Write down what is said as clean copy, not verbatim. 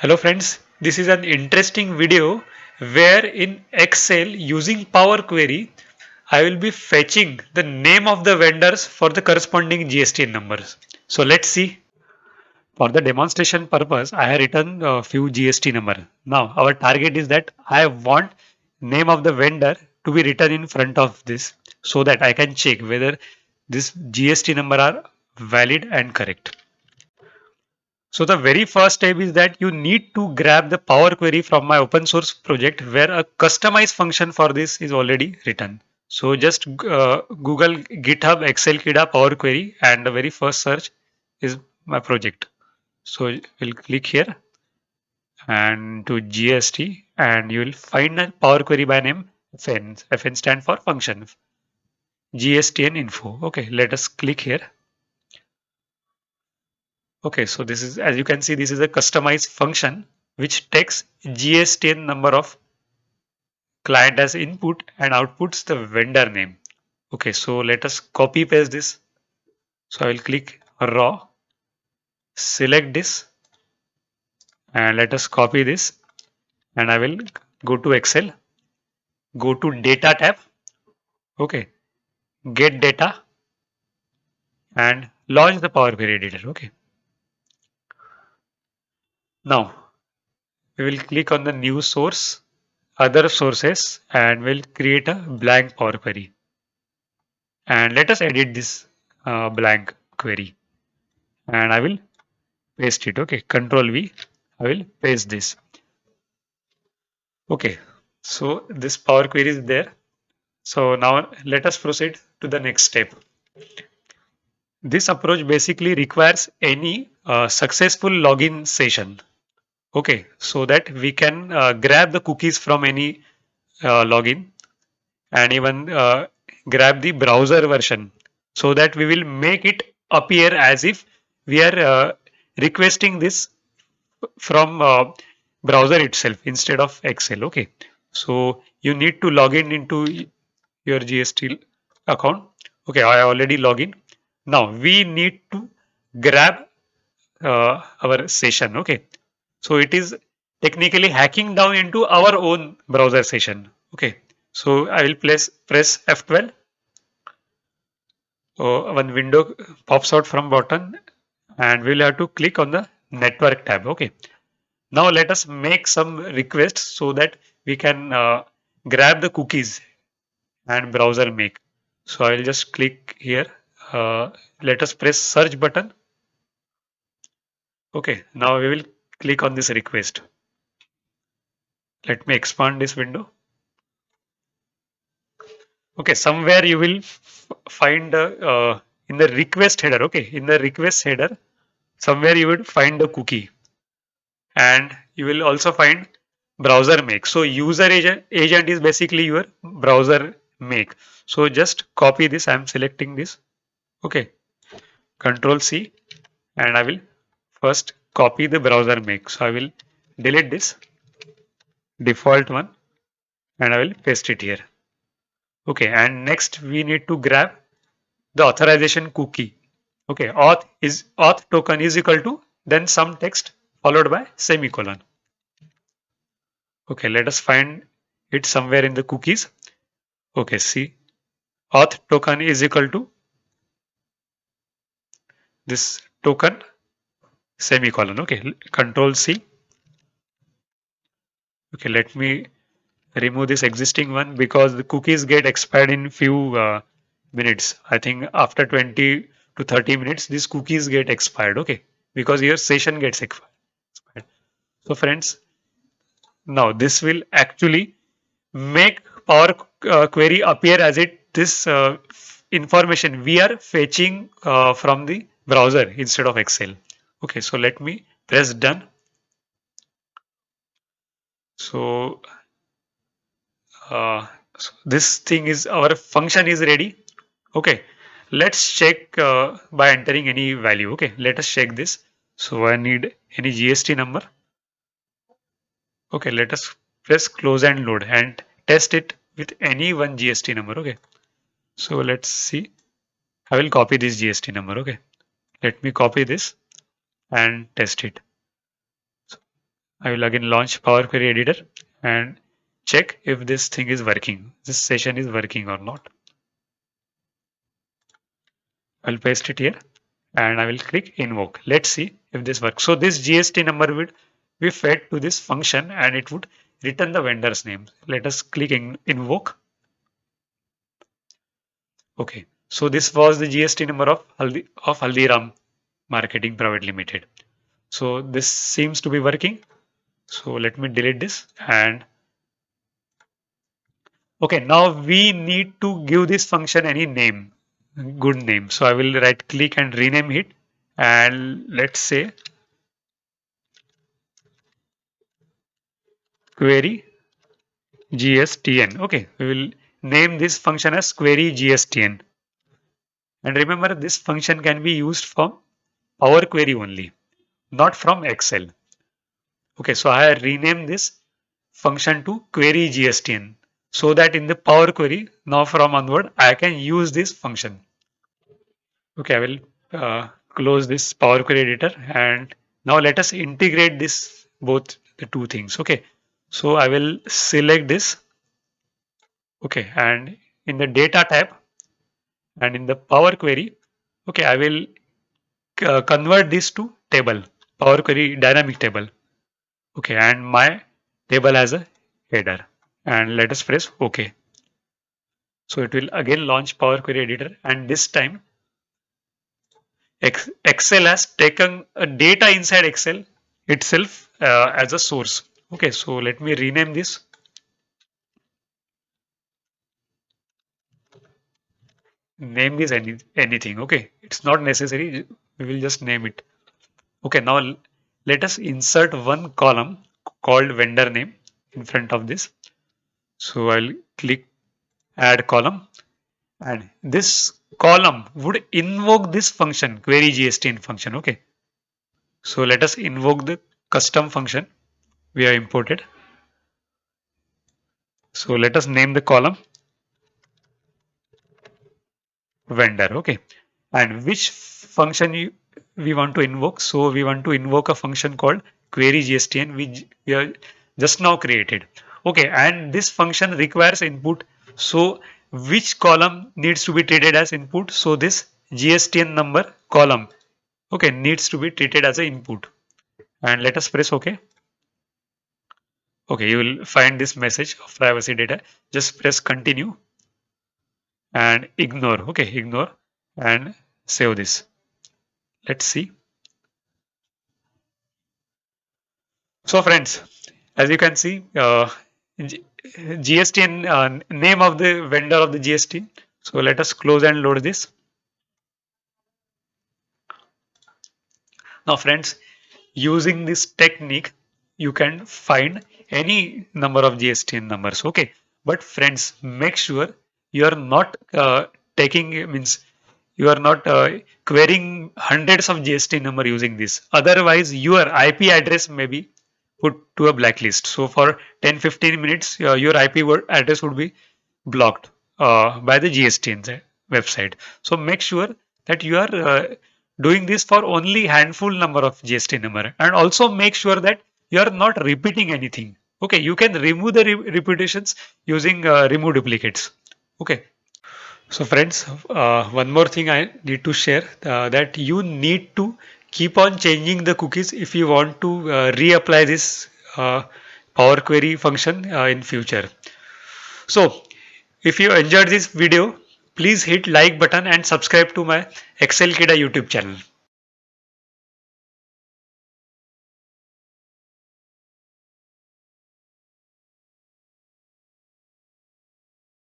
Hello friends, this is an interesting video where in Excel using Power Query I will be fetching the name of the vendors for the corresponding GST numbers. So let's see. For the demonstration purpose I have written a few GST number. Now our target is that I want name of the vendor to be written in front of this so that I can check whether this GST number are valid and correct. So the very first step is that you need to grab the Power Query from my open source project where a customized function for this is already written. So just Google GitHub Excel Kida Power Query and the very first search is my project. So we'll click here and to GST and you will find a Power Query by name FN. FN stand for function. GSTN info. Okay, let us click here. Okay, so this is, as you can see, this is a customized function which takes GSTN number of client as input and outputs the vendor name. Okay, so let us copy paste this. So I will click raw, select this and let us copy this and I will go to Excel, go to data tab. Okay, get data and launch the Power Query editor. Okay, now we will click on the new source, other sources and we'll create a blank Power Query. And let us edit this blank query and I will paste it. Okay, Control V. I will paste this. Okay, so this Power Query is there. So now let us proceed to the next step. This approach basically requires any successful login session. Okay, so that we can grab the cookies from any login and even grab the browser version so that we will make it appear as if we are requesting this from browser itself instead of Excel. Okay, so you need to log in into your GST account. Okay, I already log in. Now we need to grab our session. Okay, so it is technically hacking down into our own browser session. Okay, so I will press F12. So one window pops out from bottom and we'll have to click on the network tab. Okay, now let us make some requests so that we can grab the cookies and browser make. So I will just click here. Let us press search button. Okay, now we will click on this request. Let me expand this window. Okay, somewhere you will find in the request header. Okay, in the request header, somewhere you will find the cookie, and you will also find browser make. So user agent is basically your browser make. So just copy this. I'm selecting this. Okay, Control C, and I will first copy the browser make. So I will delete this default one, and I will paste it here. Okay, and next we need to grab the authorization cookie. Okay, auth token is equal to then some text followed by semicolon. Okay, let us find it somewhere in the cookies. Okay, see, auth token is equal to this token semicolon. Okay, Control C. Okay, let me remove this existing one because the cookies get expired in few minutes. I think after 20 to 30 minutes, these cookies get expired. Okay, because your session gets expired. So friends, now this will actually make Power Query appear as it this information we are fetching from the browser instead of Excel. Okay, so let me press done. So, uh, so this thing is our function is ready. Okay, let's check by entering any value. Okay, let us check this. So I need any GST number. Okay, let us press close and load and test it with any one GST number. Okay, so let's see. I will copy this GST number. Okay, let me copy this and test it. I will again launch Power Query Editor and check if this thing is working. This session is working or not. I'll paste it here and I will click invoke. Let's see if this works. So this GST number would be fed to this function and it would return the vendor's name. Let us click invoke. Okay, so this was the GST number of Haldiram Marketing Private Limited. So this seems to be working. So let me delete this and okay, now we need to give this function any name, good name. So I will right click and rename it and let's say query GSTN. Okay, we will name this function as query GSTN. And remember, this function can be used from Power Query only, not from Excel. Okay, so I rename this function to query GSTN so that in the Power Query, now from onward, I can use this function. Okay, I will close this Power Query editor and now let us integrate this both the two things. Okay, so I will select this. Okay, and in the data tab and in the Power Query, okay, I will convert this to table, Power Query dynamic table. Okay, and my table has a header and let us press OK. So it will again launch Power Query Editor and this time Excel has taken a data inside Excel itself as a source. Okay, so let me rename this. Name this anything. Okay, it's not necessary. We will just name it. Okay, now let us insert one column called vendor name in front of this. So I'll click add column and this column would invoke this function query GSTN function. Okay, so let us invoke the custom function we have imported. So let us name the column vendor. Okay, and which function we want to invoke? So we want to invoke a function called query GSTN which we have just now created. Okay, and this function requires input. So which column needs to be treated as input? So this GSTN number column, okay, needs to be treated as an input. And let us press OK. Okay, you will find this message of privacy data. Just press continue and ignore. Okay, ignore and save this. Let's see. So friends, as you can see, GST and name of the vendor of the GST. So let us close and load this. Now friends, using this technique, you can find any number of GSTN numbers. Okay, but friends, make sure you are not taking means you are not querying hundreds of GST number using this. Otherwise, your IP address may be put to a blacklist. So for 10-15 minutes, your IP address would be blocked by the GST website. So make sure that you are doing this for only handful number of GST number and also make sure that you are not repeating anything. Okay, you can remove the repetitions using remove duplicates. Okay. So friends, one more thing I need to share that you need to keep on changing the cookies if you want to reapply this Power Query function in future. So if you enjoyed this video, please hit like button and subscribe to my Excel Kida YouTube channel.